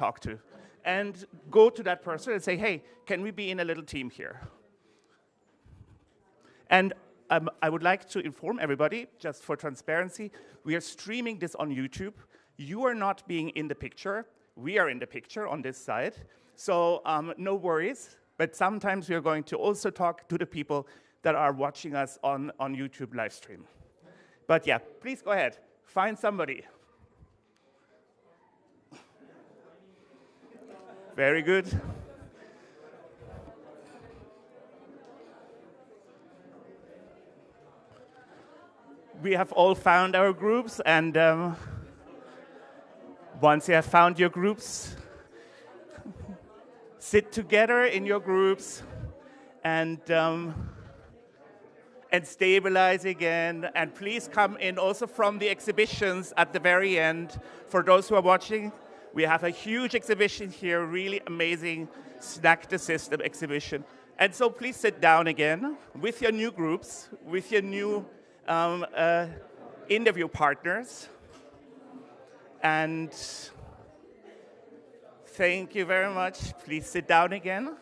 talk to. And go to that person and say, hey, can we be in a little team here? And I would like to inform everybody, just for transparency, we are streaming this on YouTube. You are not being in the picture. We are in the picture on this side. So no worries. But sometimes we are going to also talk to the people that are watching us on YouTube live stream. But yeah, please go ahead. Find somebody. Very good. We have all found our groups, and once you have found your groups, sit together in your groups and stabilize again. And please come in also from the exhibitions at the very end. For those who are watching, we have a huge exhibition here, really amazing Snack the System exhibition. And so please sit down again with your new groups, with your new interview partners. And thank you very much. Please sit down again.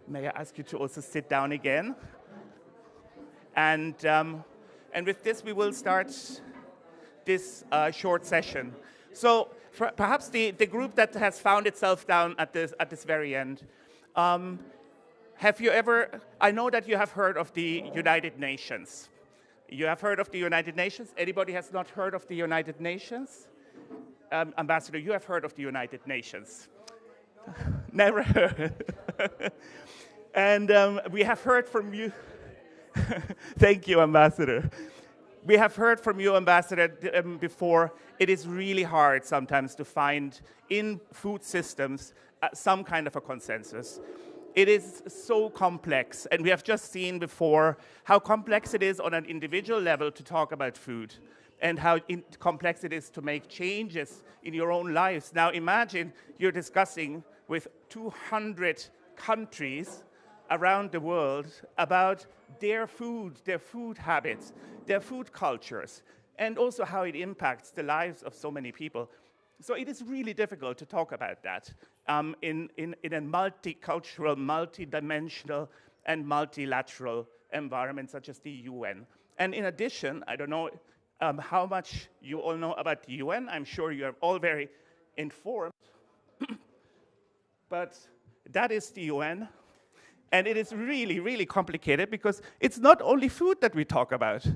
May I ask you to also sit down again? And with this, we will start this short session. So perhaps the group that has found itself down at this very end, have you ever, I know that you have heard of the United Nations. You have heard of the United Nations? Anybody has not heard of the United Nations? Ambassador, you have heard of the United Nations. Never heard. And we have heard from you. Thank you, Ambassador. We have heard from you, Ambassador, before. It is really hard sometimes to find in food systems some kind of a consensus. It is so complex, and we have just seen before how complex it is on an individual level to talk about food, and how complex it is to make changes in your own lives. Now imagine you're discussing with 200 countries around the world about their food habits, their food cultures, and also how it impacts the lives of so many people. So it is really difficult to talk about that in a multicultural, multidimensional, and multilateral environment such as the UN. And in addition, I don't know how much you all know about the UN. I'm sure you are all very informed. But that is the UN. And it is really, really complicated because it's not only food that we talk about.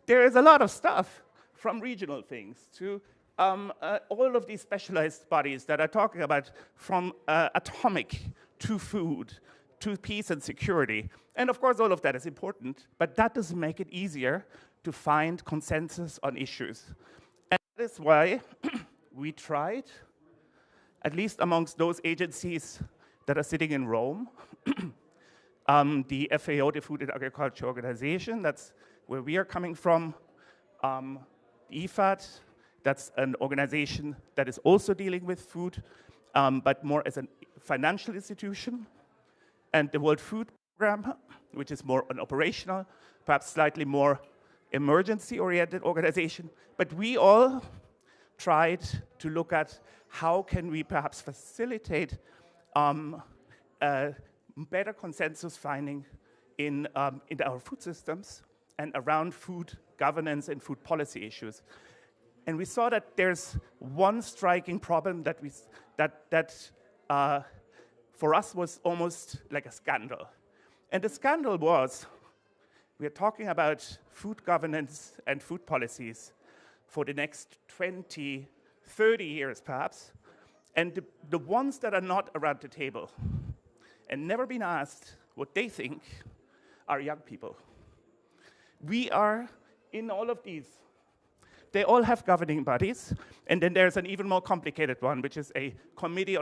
There is a lot of stuff, from regional things to all of these specialized bodies that are talking about from atomic to food to peace and security. And of course, all of that is important, but that doesn't make it easier to find consensus on issues. And that is why we tried, at least amongst those agencies that are sitting in Rome, the FAO, the Food and Agriculture Organization, that's where we are coming from, IFAD, that's an organization that is also dealing with food, but more as a financial institution, and the World Food Program, which is more an operational, perhaps slightly more emergency-oriented organization. But we all tried to look at how can we perhaps facilitate better consensus finding in our food systems and around food governance and food policy issues. And we saw that there's one striking problem that for us was almost like a scandal. And the scandal was, we are talking about food governance and food policies for the next 20, 30 years perhaps, and the ones that are not around the table and never been asked what they think are young people. We are in all of these. They all have governing bodies, and then there's an even more complicated one, which is a committee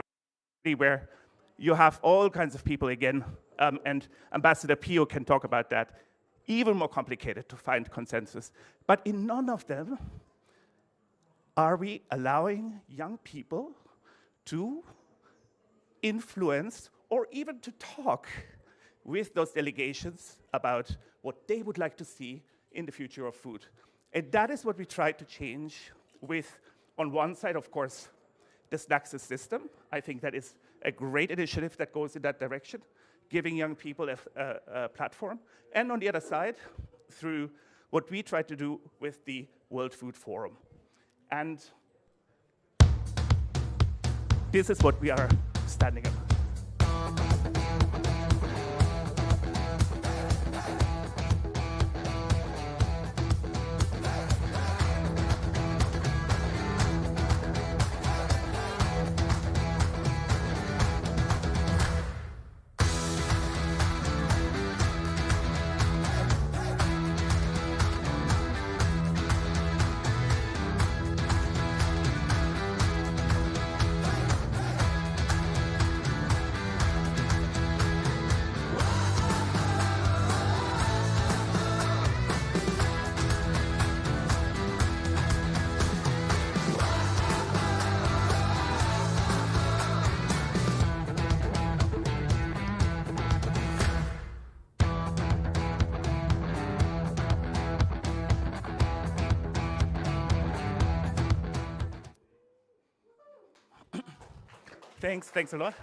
where you have all kinds of people again, and Ambassador Pio can talk about that. Even more complicated to find consensus. But in none of them are we allowing young people to influence or even to talk with those delegations about what they would like to see in the future of food. And that is what we tried to change with, on one side, of course, the Snaxis system. I think that is a great initiative that goes in that direction, giving young people a platform. And on the other side, through what we try to do with the World Food Forum. And this is what we are standing up. Thanks a lot.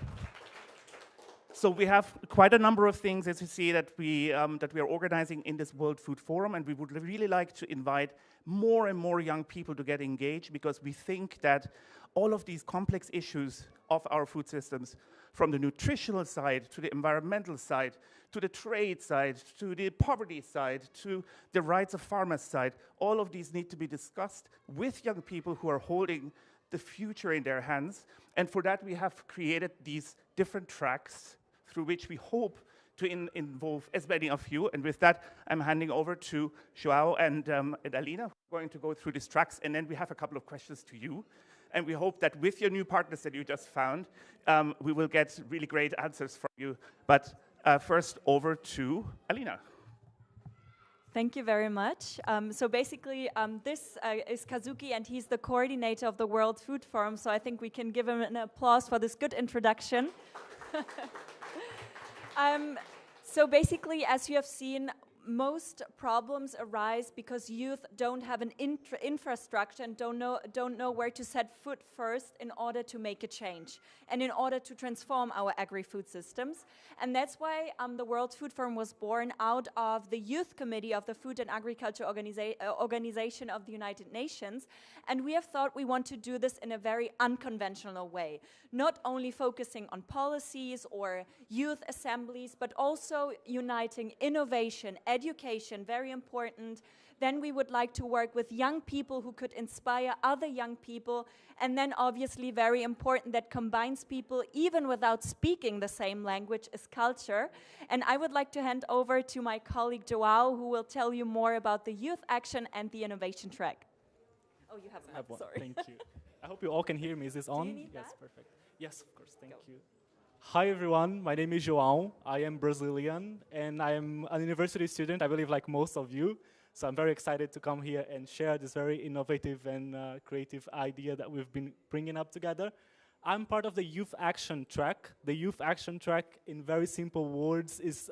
So we have quite a number of things, as you see, that we are organizing in this World Food Forum, and we would really like to invite more and more young people to get engaged, because we think that all of these complex issues of our food systems, from the nutritional side to the environmental side, to the trade side, to the poverty side, to the rights of farmers side, all of these need to be discussed with young people who are holding the future in their hands. And for that, we have created these different tracks through which we hope to involve as many of you. And with that, I'm handing over to Joao and Alina, who are going to go through these tracks. And then we have a couple of questions to you. And we hope that with your new partners that you just found, we will get really great answers from you. But first, over to Alina. Thank you very much. So basically, this is Kazuki, and he's the coordinator of the World Food Forum. So I think we can give him an applause for this good introduction. So basically, as you have seen, most problems arise because youth don't have an infrastructure and don't know where to set foot first in order to make a change and in order to transform our agri-food systems. And that's why the World Food Forum was born out of the Youth Committee of the Food and Agriculture Organization of the United Nations. And we have thought we want to do this in a very unconventional way, not only focusing on policies or youth assemblies, but also uniting innovation, education, very important. Then we would like to work with young people who could inspire other young people. And then obviously very important that combines people even without speaking the same language is culture. And I would like to hand over to my colleague Joao, who will tell you more about the youth action and the innovation track. Oh, you have one. Sorry. Thank you. I hope you all can hear me. Is this on? Do you need yes, that? Perfect. Yes, of course. Thank you. Hi, everyone. My name is João. I am Brazilian, and I am a university student, I believe, like most of you. So I'm very excited to come here and share this very innovative and creative idea that we've been bringing up together. I'm part of the Youth Action Track. The Youth Action Track, in very simple words, is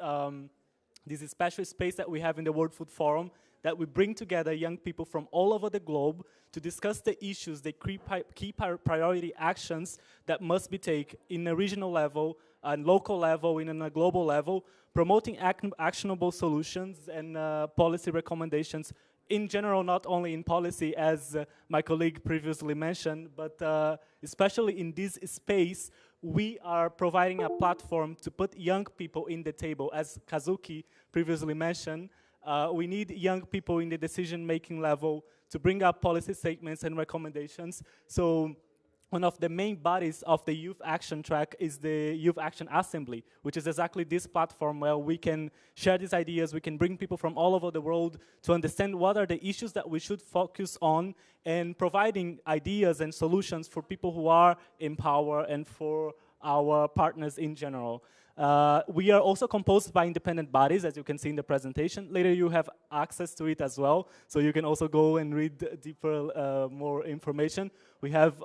this special space that we have in the World Food Forum that we bring together young people from all over the globe to discuss the issues, the key priority actions that must be taken in a regional level, and local level, and a global level, promoting actionable solutions and policy recommendations in general, not only in policy, as my colleague previously mentioned, but especially in this space, we are providing a platform to put young people in the table. As Kazuki previously mentioned, we need young people in the decision-making level to bring up policy statements and recommendations. So one of the main bodies of the Youth Action Track is the Youth Action Assembly, which is exactly this platform where we can share these ideas, we can bring people from all over the world to understand what are the issues that we should focus on, and providing ideas and solutions for people who are in power and for our partners in general. We are also composed by independent bodies, as you can see in the presentation. Later you have access to it as well, so you can also go and read deeper, more information. We have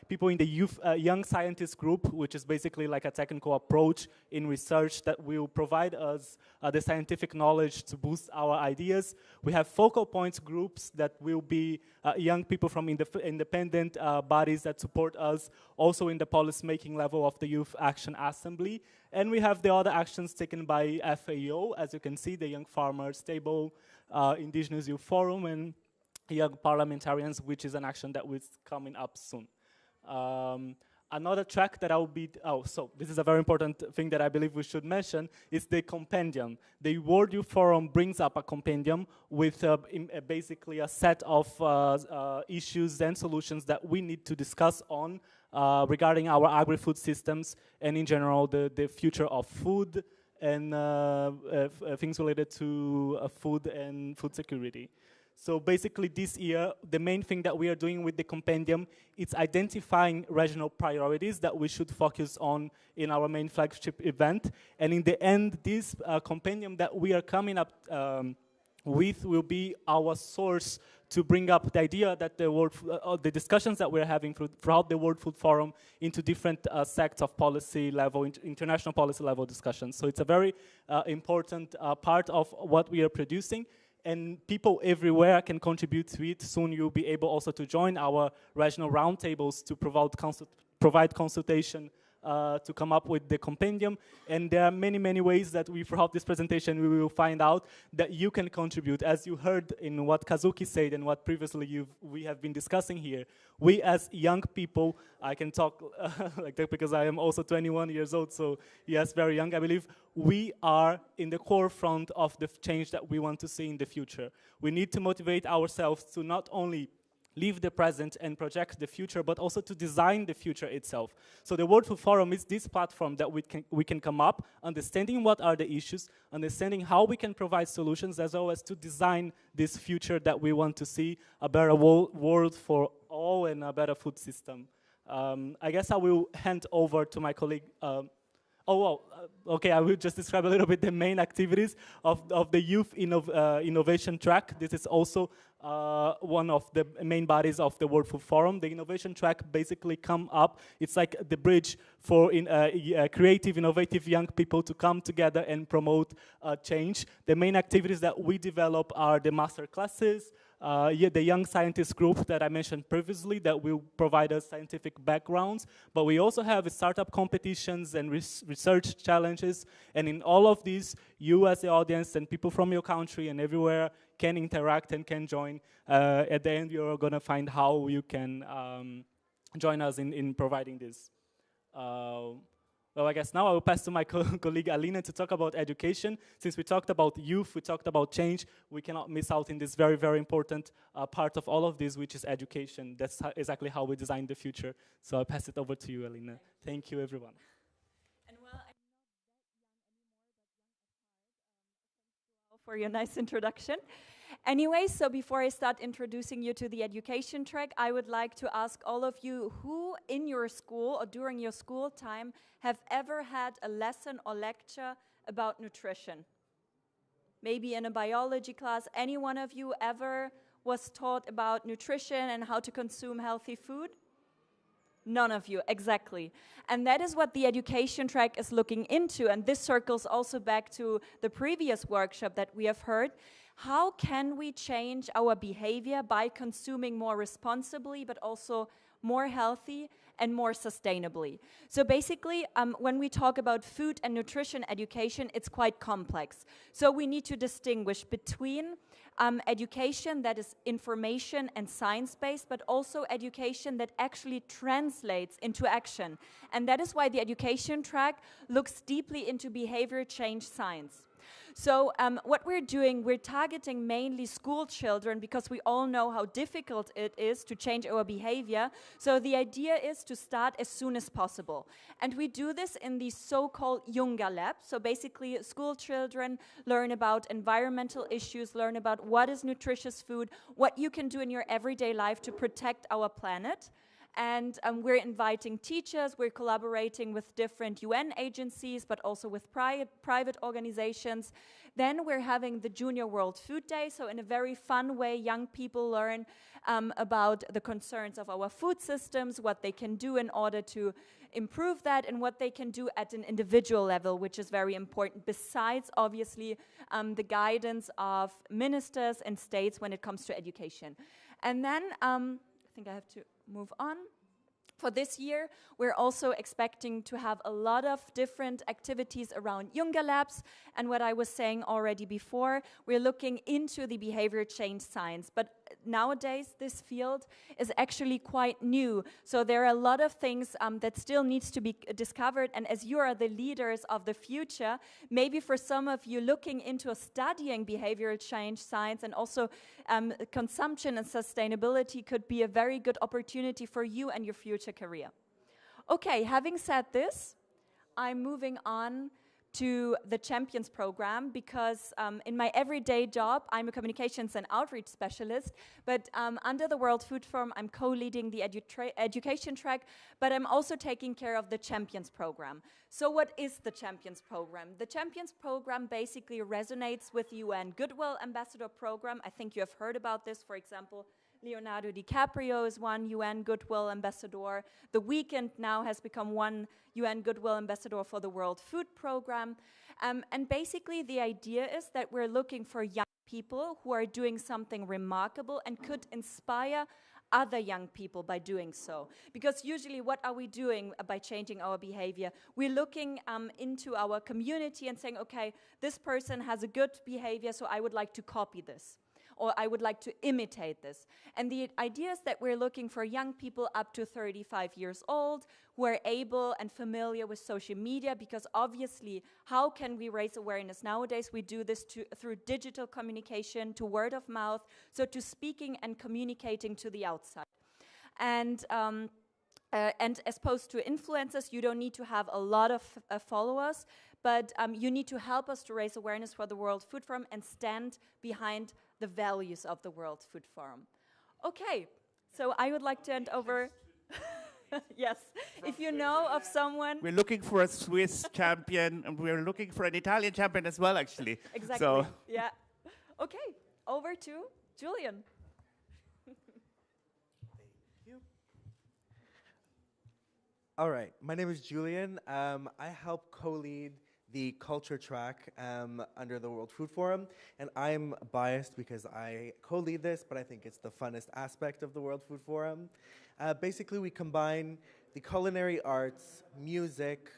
people in the Young Scientist group, which is basically like a technical approach in research that will provide us the scientific knowledge to boost our ideas. We have focal points groups that will be young people from independent bodies that support us, also in the policy-making level of the Youth Action Assembly. And we have the other actions taken by FAO, as you can see, the Young Farmers Table, Indigenous Youth Forum, and Young Parliamentarians, which is an action that is coming up soon. Another track that I will be, so this is a very important thing that I believe we should mention, is the compendium. The World Youth Forum brings up a compendium with basically a set of issues and solutions that we need to discuss on regarding our agri-food systems and in general the future of food and things related to food and food security. So basically this year, the main thing that we are doing with the compendium is identifying regional priorities that we should focus on in our main flagship event. And in the end, this compendium that we are coming up with will be our source to bring up the idea that the discussions that we're having throughout the World Food Forum into different sects of policy level, international policy level discussions. So it's a very important part of what we are producing. And people everywhere can contribute to it. Soon you'll be able also to join our regional roundtables to provide consultation to come up with the compendium. And there are many, many ways that throughout this presentation, we will find out that you can contribute. As you heard in what Kazuki said and what previously we have been discussing here, we as young people, I can talk like that because I am also 21 years old, so yes, very young. I believe we are in the core front of the change that we want to see in the future. We need to motivate ourselves to not only live the present and project the future, but also to design the future itself. So the World Food Forum is this platform that we can come up, understanding what are the issues, understanding how we can provide solutions, as well as to design this future that we want to see, a better world for all and a better food system. I guess I will hand over to my colleague. Okay, I will just describe a little bit the main activities of the Youth Innovation Track. This is also one of the main bodies of the World Food Forum. The Innovation Track basically come up, it's like the bridge for creative, innovative young people to come together and promote change. The main activities that we develop are the master classes, the Young Scientist group that I mentioned previously that will provide us scientific backgrounds, but we also have startup competitions and research challenges, and in all of these, you as the audience and people from your country and everywhere can interact and can join. At the end, you're going to find how you can join us in providing this. Well, I guess now I will pass to my colleague Alina to talk about education. Since we talked about youth, we talked about change, we cannot miss out in this very, very important part of all of this, which is education. That's exactly how we design the future. So I'll pass it over to you, Alina. Thank you, everyone. And well, I'm not that young at heart. Thanks for your nice introduction. Anyway, so before I start introducing you to the education track, I would like to ask all of you who in your school or during your school time have ever had a lesson or lecture about nutrition? Maybe in a biology class, any one of you ever was taught about nutrition and how to consume healthy food? None of you, exactly. And that is what the education track is looking into, and this circles also back to the previous workshop that we have heard. How can we change our behavior by consuming more responsibly, but also more healthy and more sustainably? So basically, when we talk about food and nutrition education, it's quite complex. So we need to distinguish between education that is information and science-based, but also education that actually translates into action. And that is why the education track looks deeply into behavior change science. So what we're doing, we're targeting mainly school children because we all know how difficult it is to change our behavior. So the idea is to start as soon as possible. And we do this in the so-called Junga Lab. So basically school children learn about environmental issues, learn about what is nutritious food, what you can do in your everyday life to protect our planet. And we're inviting teachers, we're collaborating with different UN agencies, but also with private organizations. Then we're having the Junior World Food Day, so in a very fun way, young people learn about the concerns of our food systems, what they can do in order to improve that, and what they can do at an individual level, which is very important, besides, obviously, the guidance of ministers and states when it comes to education. And then, I think I have to move on. For this year, we're also expecting to have a lot of different activities around Younger Labs. And what I was saying already before, we're looking into the behavior change science. But nowadays, this field is actually quite new. So there are a lot of things that still needs to be discovered. And as you are the leaders of the future, maybe for some of you looking into studying behavioral change science and also consumption and sustainability could be a very good opportunity for you and your future career. Okay, having said this, I'm moving on to the Champions program because in my everyday job, I'm a communications and outreach specialist, but under the World Food Forum, I'm co-leading the education track, but I'm also taking care of the Champions program. So what is the Champions program? The Champions program basically resonates with the UN Goodwill Ambassador program. I think you have heard about this, for example, Leonardo DiCaprio is one UN Goodwill Ambassador. The Weeknd now has become one UN Goodwill Ambassador for the World Food Program. And basically the idea is that we're looking for young people who are doing something remarkable and could inspire other young people by doing so. Because usually what are we doing by changing our behavior? We're looking into our community and saying, okay, this person has a good behavior, so I would like to copy this, or I would like to imitate this. And the idea is that we're looking for young people up to 35 years old who are able and familiar with social media, because obviously, how can we raise awareness nowadays? We do this through digital communication, to word of mouth, so to speaking and communicating to the outside. And as opposed to influencers, you don't need to have a lot of followers, but you need to help us to raise awareness for the World Food Forum and stand behind the values of the World Food Forum. Okay, so I would like to hand over. Yes, if you know of someone. We're looking for a Swiss champion, and we're looking for an Italian champion as well, actually. Exactly, so. Yeah. Okay, over to Julian. All right, my name is Julian. I help co-lead the culture track under the World Food Forum, and I'm biased because I co-lead this, but I think it's the funnest aspect of the World Food Forum. Basically, we combine the culinary arts, music,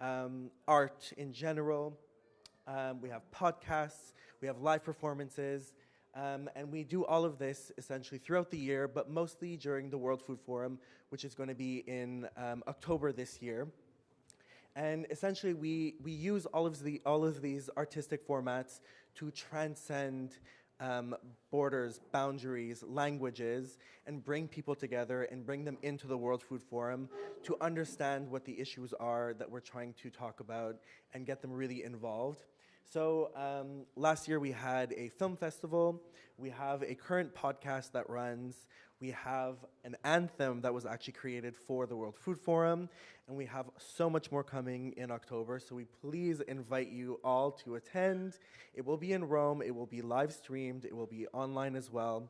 art in general. We have podcasts, we have live performances, and we do all of this essentially throughout the year, but mostly during the World Food Forum, which is going to be in October this year. And essentially, we use all of these artistic formats to transcend borders, boundaries, languages, and bring people together and bring them into the World Food Forum to understand what the issues are that we're trying to talk about and get them really involved. So last year we had a film festival, we have a current podcast that runs, we have an anthem that was actually created for the World Food Forum, and we have so much more coming in October, so we please invite you all to attend. It will be in Rome, it will be live streamed, it will be online as well.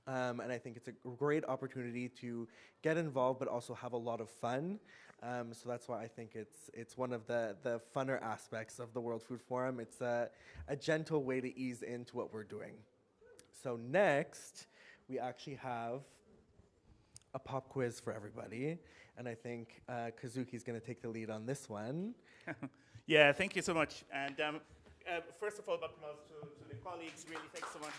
And I think it's a great opportunity to get involved, but also have a lot of fun. So that's why I think it's one of the funner aspects of the World Food Forum. It's a gentle way to ease into what we're doing. So next, we actually have a pop quiz for everybody. And I think Kazuki's going to take the lead on this one. Yeah, thank you so much. And first of all, applause to the colleagues. Really, thanks so much.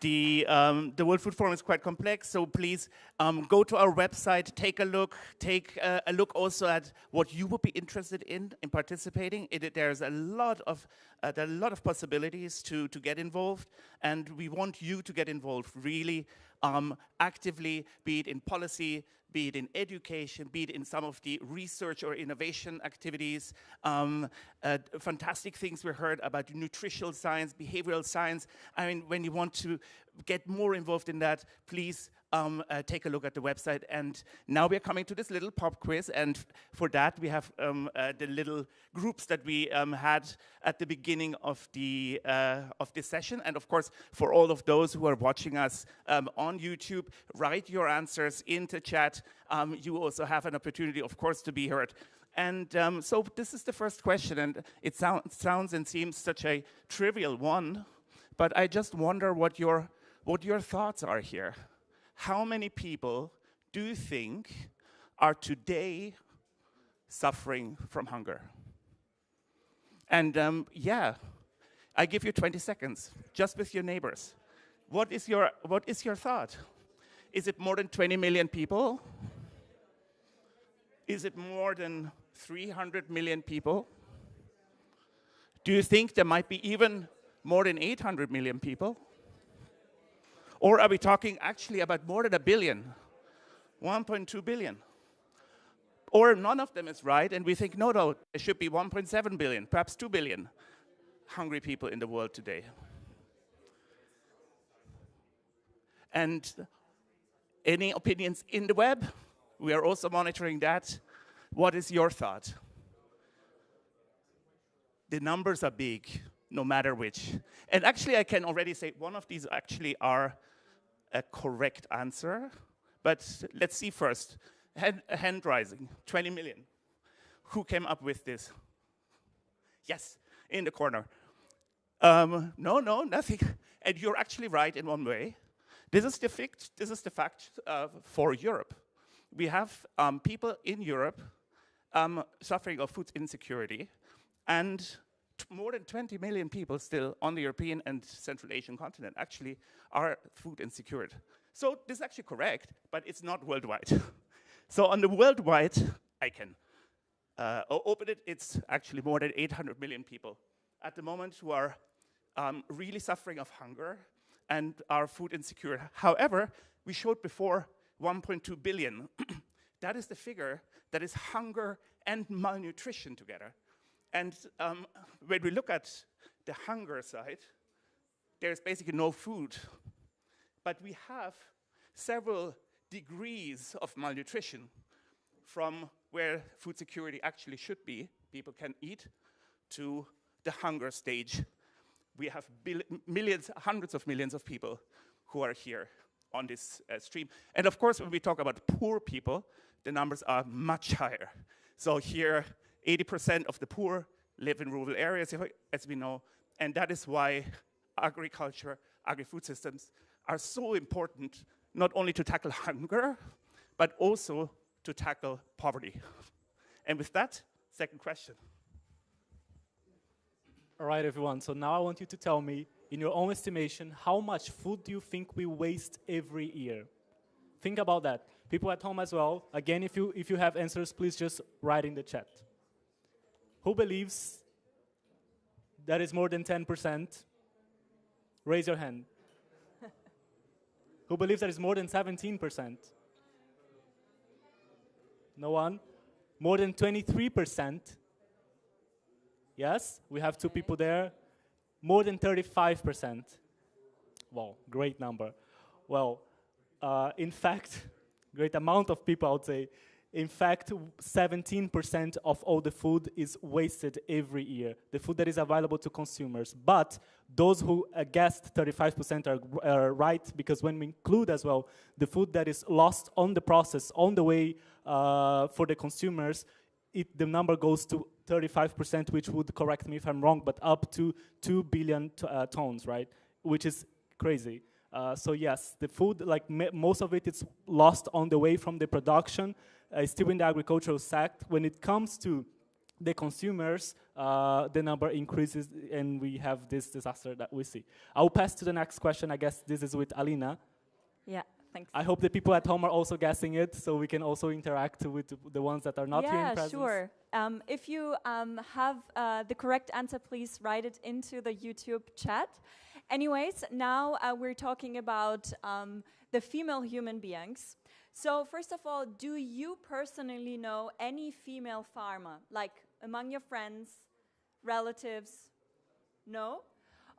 The World Food Forum is quite complex, so please go to our website, take a look. Take a look also at what you would be interested in participating. There's a lot of possibilities to get involved, and we want you to get involved really actively, be it in policy, be it in education, be it in some of the research or innovation activities. Fantastic things we heard about nutritional science, behavioral science. I mean, when you want to get more involved in that, please take a look at the website. And now we're coming to this little pop quiz, and for that we have the little groups that we had at the beginning of this session. And of course, for all of those who are watching us on YouTube, write your answers into chat. You also have an opportunity, of course, to be heard. And so this is the first question, and it sounds and seems such a trivial one, but I just wonder what your thoughts are here. How many people do you think are today suffering from hunger? And yeah, I give you 20 seconds, just with your neighbors. What is your thought? Is it more than 20 million people? Is it more than 300 million people? Do you think there might be even more than 800 million people? Or are we talking actually about more than a billion? 1.2 billion? Or none of them is right, and we think, no, there should be 1.7 billion, perhaps 2 billion hungry people in the world today. And any opinions in the web? We are also monitoring that. What is your thought? The numbers are big, no matter which. And actually, I can already say one of these actually are a correct answer. But let's see first. Hand rising, 20 million. Who came up with this? Yes, in the corner. No, nothing. And you're actually right in one way. This is the fact for Europe. We have people in Europe suffering of food insecurity, and more than 20 million people still on the European and Central Asian continent actually are food insecure. So this is actually correct, but it's not worldwide. So on the worldwide, I can open it. It's actually more than 800 million people at the moment who are really suffering of hunger and are food insecure. However, we showed before 1.2 billion. That is the figure that is hunger and malnutrition together. And when we look at the hunger side, there's basically no food. But we have several degrees of malnutrition from where food security actually should be, people can eat, to the hunger stage. We have millions, hundreds of millions of people who are here on this stream. And of course, when we talk about poor people, the numbers are much higher. So here, 80% of the poor live in rural areas, as we know, and that is why agriculture, agri-food systems are so important, not only to tackle hunger, but also to tackle poverty. And with that, second question. All right, everyone, so now I want you to tell me, in your own estimation, how much food do you think we waste every year? Think about that. People at home as well. Again, if you have answers, please just write in the chat. Who believes that is more than 10%? Raise your hand. Who believes that is more than 17%? No one? More than 23%? Yes, we have two people there. More than 35%. Wow, great number. Well, in fact, great amount of people, I would say. In fact, 17% of all the food is wasted every year, the food that is available to consumers. But those who guessed 35% are right, because when we include as well the food that is lost on the process, on the way for the consumers, the number goes to 35%, which would, correct me if I'm wrong, but up to 2 billion tons, right? Which is crazy. So yes, the food, like most of it is lost on the way from the production, still in the agricultural sector. When it comes to the consumers, the number increases and we have this disaster that we see. I'll pass to the next question. I guess this is with Alina. Yeah, thanks. I hope the people at home are also guessing it, so we can also interact with the ones that are not here in presence. Yeah, sure. If you have the correct answer, please write it into the YouTube chat. Anyways, now we're talking about the female human beings. So first of all, do you personally know any female farmer, like among your friends, relatives? No?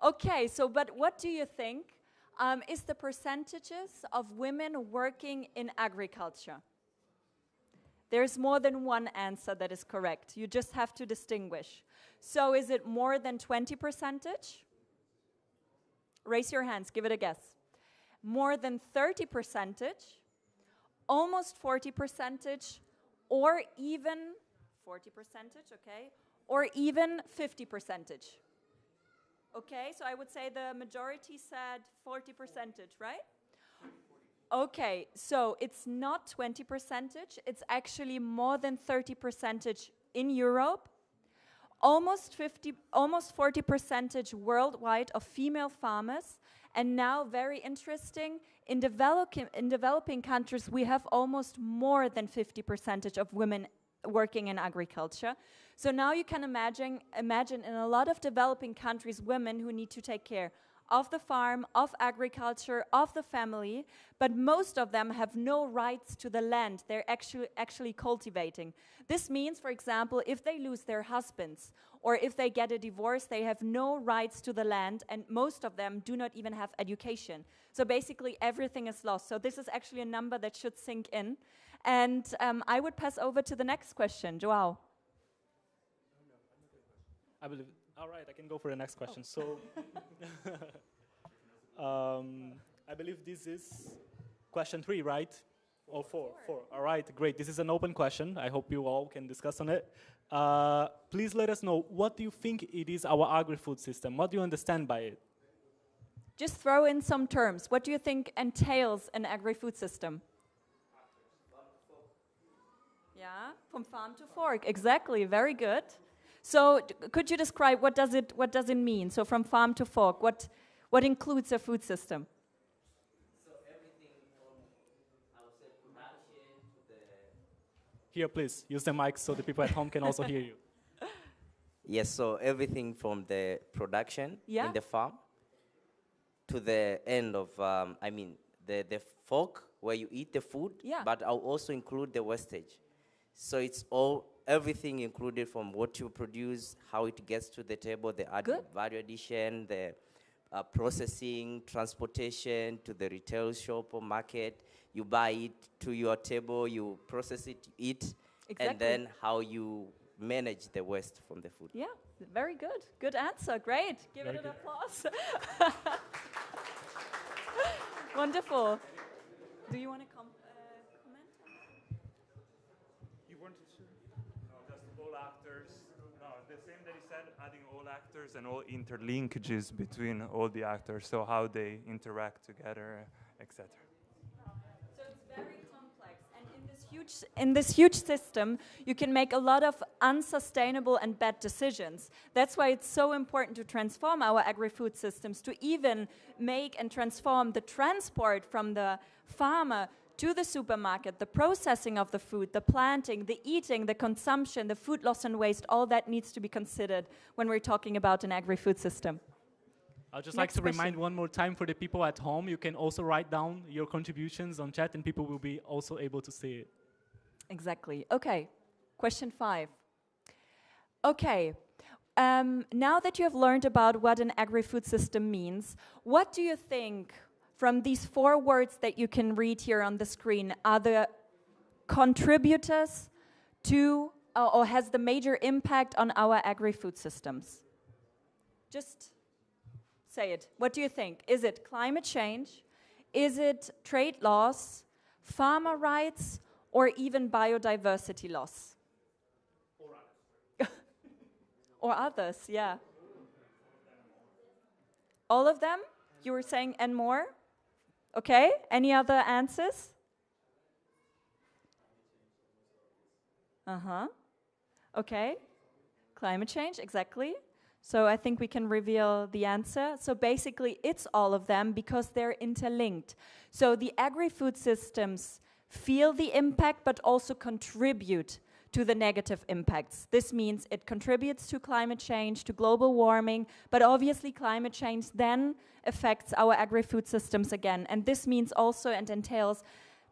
Okay, so but what do you think? is the percentages of women working in agriculture. There's more than one answer that is correct. You just have to distinguish. So is it more than 20%? Raise your hands, give it a guess. More than 30%, almost 40%, or even 40%, okay, or even 50%. Okay, so I would say the majority said 40%, right? Okay, so it's not 20%, it's actually more than 30% in Europe, almost 40% worldwide of female farmers, and now very interesting, in developing countries we have almost more than 50% of women working in agriculture. So now you can imagine in a lot of developing countries women who need to take care of the farm, of agriculture, of the family, but most of them have no rights to the land they're actually cultivating. This means, for example, if they lose their husbands or if they get a divorce, they have no rights to the land, and most of them do not even have education. So basically everything is lost. So this is actually a number that should sink in. And I would pass over to the next question. Joao. I believe. All right, I can go for the next question. So, I believe this is question 3, right? Or 4? 4. All right, great. This is an open question. I hope you all can discuss on it. Please let us know, what do you think it is our agri-food system? What do you understand by it? Just throw in some terms. What do you think entails an agri-food system? Yeah, from farm to fork. Exactly, very good. So could you describe what does it mean? So from farm to fork, what includes a food system? So everything from, I would say, production to the... Here, please, use the mic so the people at home can also hear you. Yes, so everything from the production in the farm to the end of, the fork where you eat the food, but I'll also include the wastage. So it's everything included, from what you produce, how it gets to the table, the value addition, the processing, transportation to the retail shop or market. You buy it to your table, you process it, you eat, and then how you manage the waste from the food. Yeah, very good. Good answer. Great. Give it an applause. Wonderful. Do you want to comment? You wanted to? No, just all actors. No, the same that he said, adding all actors and all interlinkages between all the actors, so how they interact together, etc. So it's very complex, and in this huge system, you can make a lot of unsustainable and bad decisions. That's why it's so important to transform our agri-food systems, to even make and transform the transport from the farmer to the supermarket, the processing of the food, the planting, the eating, the consumption, the food loss and waste. All that needs to be considered when we're talking about an agri-food system. I'd just like to remind one more time for the people at home, you can also write down your contributions on chat and people will be also able to see it. Exactly. Okay, question 5. Okay, now that you have learned about what an agri-food system means, what do you think from these 4 words that you can read here on the screen are the contributors to, or has the major impact on our agri-food systems? Just say it. What do you think? Is it climate change? Is it trade laws, farmer rights, or even biodiversity loss? Or others. Or others, yeah. All of them? You were saying and more? Okay, any other answers? Okay, climate change, exactly. So I think we can reveal the answer. So basically, it's all of them because they're interlinked. So the agri-food systems feel the impact, but also contribute to the negative impacts. This means it contributes to climate change, to global warming, but obviously climate change then affects our agri-food systems again. And this means also and entails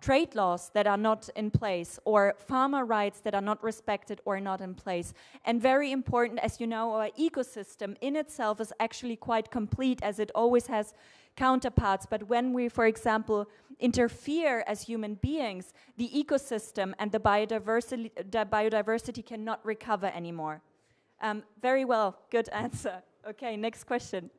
trade laws that are not in place, or farmer rights that are not respected or not in place. And very important, as you know, our ecosystem in itself is actually quite complete, as it always has counterparts. But when we, for example, interfere as human beings, the ecosystem and the biodiversity cannot recover anymore. Very well, good answer. Okay, next question.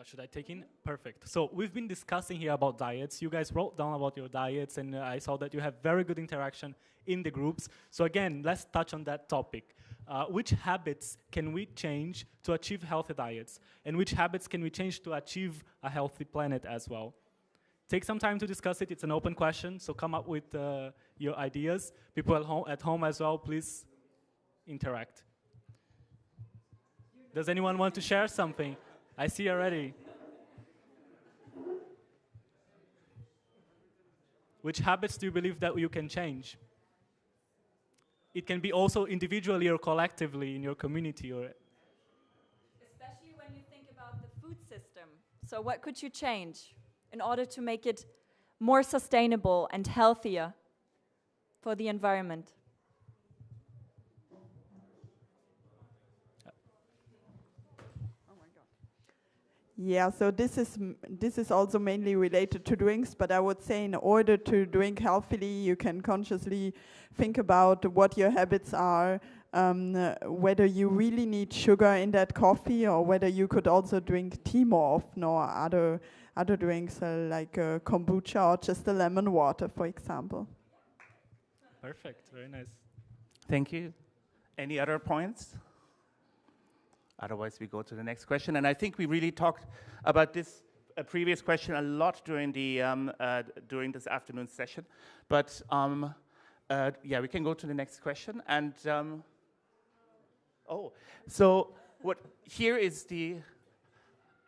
Should I take in? Perfect. So we've been discussing here about diets. You guys wrote down about your diets, and I saw that you have very good interaction in the groups. So again, let's touch on that topic. Which habits can we change to achieve healthy diets? And which habits can we change to achieve a healthy planet as well? Take some time to discuss it. It's an open question, so come up with your ideas. People at home as well, please interact. Does anyone want to share something? I see already. Which habits do you believe that you can change? It can be also individually or collectively in your community. Especially when you think about the food system. So what could you change in order to make it more sustainable and healthier for the environment? Yeah, so this is also mainly related to drinks, but I would say in order to drink healthily, you can consciously think about what your habits are, whether you really need sugar in that coffee, or whether you could also drink tea more often, or other drinks like kombucha or just the lemon water, for example. Perfect, very nice. Thank you. Any other points? Otherwise, we go to the next question. And I think we really talked about this previous question a lot during the during this afternoon session. But yeah, we can go to the next question. And so what here is the.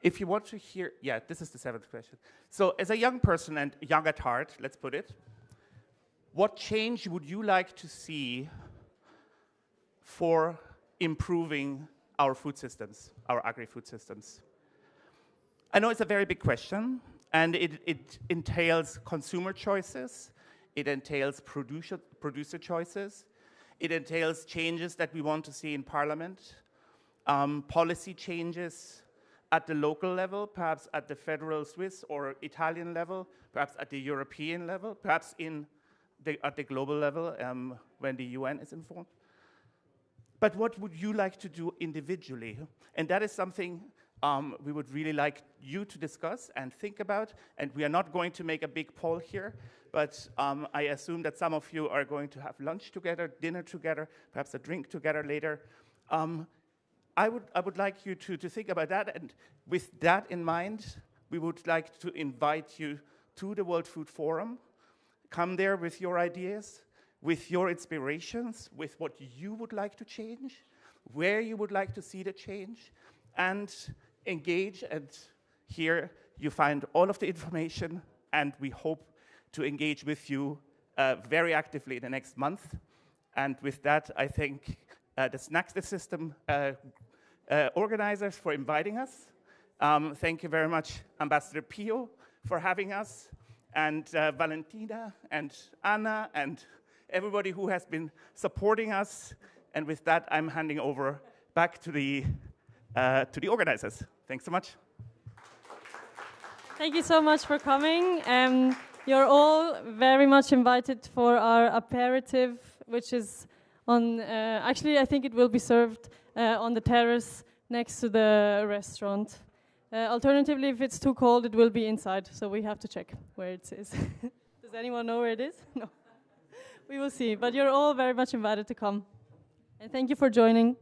If you want to hear, yeah, this is the 7th question. So as a young person and young at heart, let's put it, what change would you like to see for improving our food systems, our agri-food systems? I know it's a very big question, and it entails consumer choices, it entails producer choices, it entails changes that we want to see in Parliament, policy changes at the local level, perhaps at the federal Swiss or Italian level, perhaps at the European level, perhaps at the global level when the UN is informed. But what would you like to do individually? And that is something we would really like you to discuss and think about. And we are not going to make a big poll here, but I assume that some of you are going to have lunch together, dinner together, perhaps a drink together later. I would like you to think about that. And with that in mind, we would like to invite you to the World Food Forum. Come there with your ideas, with your inspirations, with what you would like to change, where you would like to see the change, and engage. And here you find all of the information, and we hope to engage with you very actively in the next month. And with that, I thank the Snacks the System organizers for inviting us. Thank you very much, Ambassador Pio, for having us, and Valentina, and Anna, and everybody who has been supporting us. And with that, I'm handing over back to the organizers. Thanks so much. Thank you so much for coming. You're all very much invited for our aperitif, which is on, actually I think it will be served on the terrace next to the restaurant. Alternatively, if it's too cold, it will be inside, so we have to check where it is. Does anyone know where it is? No. We will see, but you're all very much invited to come. And thank you for joining.